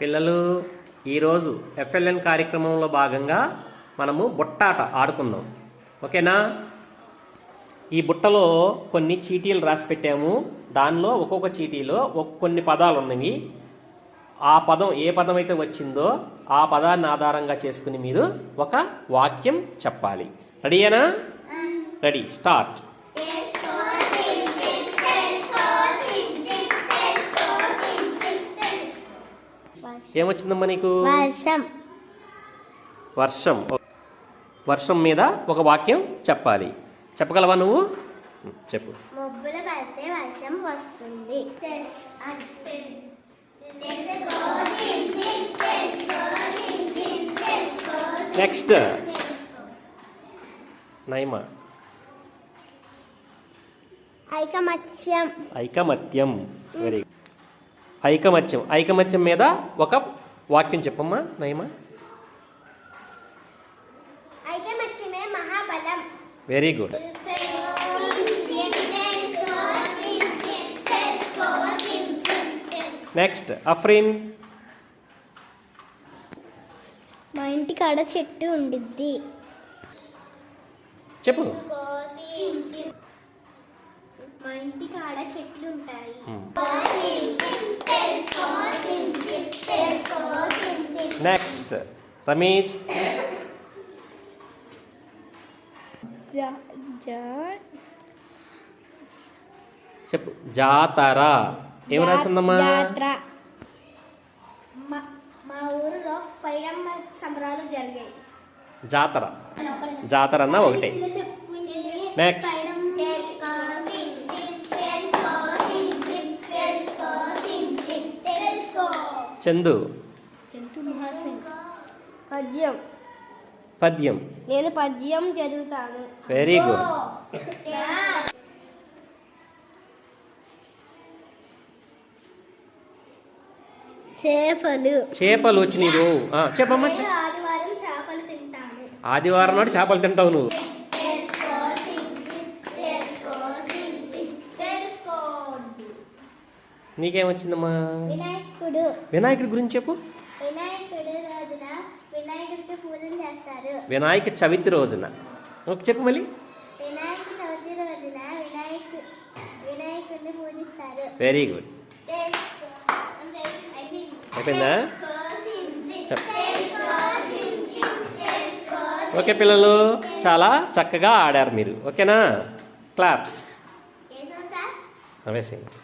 పిల్లలు ఈరోజు ఎఫ్ఎల్ఎన్ కార్యక్రమంలో భాగంగా మనము బుట్టాట ఆడుకుందాం. ఓకేనా? ఈ బుట్టలో కొన్ని చీటీలు రాసి పెట్టాము. దానిలో ఒక్కొక్క చీటీలో కొన్ని పదాలు ఉన్నవి. ఆ పదం ఏ పదం అయితే వచ్చిందో ఆ పదాన్ని ఆధారంగా చేసుకుని మీరు ఒక వాక్యం చెప్పాలి. రెడీయేనా? Ready, start. ఏమొచ్చిందమ్మా నీకు? వర్షం. వర్షం. వర్షం మీద ఒక వాక్యం చెప్పాలి. చెప్పగలవా నువ్వు? చెప్పు. మబ్బులు పడితే వర్షం వస్తుంది. నెక్స్ట్ నైమా. ఐకమత్యం. ఐకమత్యం. Very good. ఐకమత్యం. ఐకమత్యం మీద ఒక వాక్యం చెప్పమ్మా నైమా. ఐకమత్యమే మహాబలం. Very good. నెక్స్ట్ అఫ్రీన్. మా ఇంటి కాడ చెట్టు ఉండిద్ది. చెప్పు. మా ఇంటి కాడ చెట్లు ఉంటాయి. నెక్స్ట్ రమేష్. చెప్పు. జాతర. ఏం రాసిందమ్మా? జాతర. మా ఊరిలో పైడమ్మ సంబరాలు జరిగాయి. జాతర. జాతర అన్న ఒకటే. నెక్స్ట్ చందు. పద్యం. పద్యం. నేను పద్యం చదువుతాను. Very good. చేపలు. చేపలు వచ్చినాయి నువ్వు. చెప్పమ్మా. ఆదివారం చేపలు తింటాను. ఆదివారం నాడు చేపలు తింటావు నువ్వు. నీకేమొచ్చిందమ్మా? వినాయకుడు. వినాయకుడి గురించి చెప్పు. వినాయకుడు రోజున వినాయకుడికి పూజలు చేస్తారు. వినాయక చవితి రోజున. ఓకే, చెప్పు మళ్ళీ. వినాయక చవితి రోజున వినాయకుడిని పూజిస్తారు. Very good. అయిపోయిందా? చెప్పు. ఓకే పిల్లలు, చాలా చక్కగా ఆడారు మీరు. ఓకేనా? క్లాప్స్. వేసాం సార్. వేసేయండి.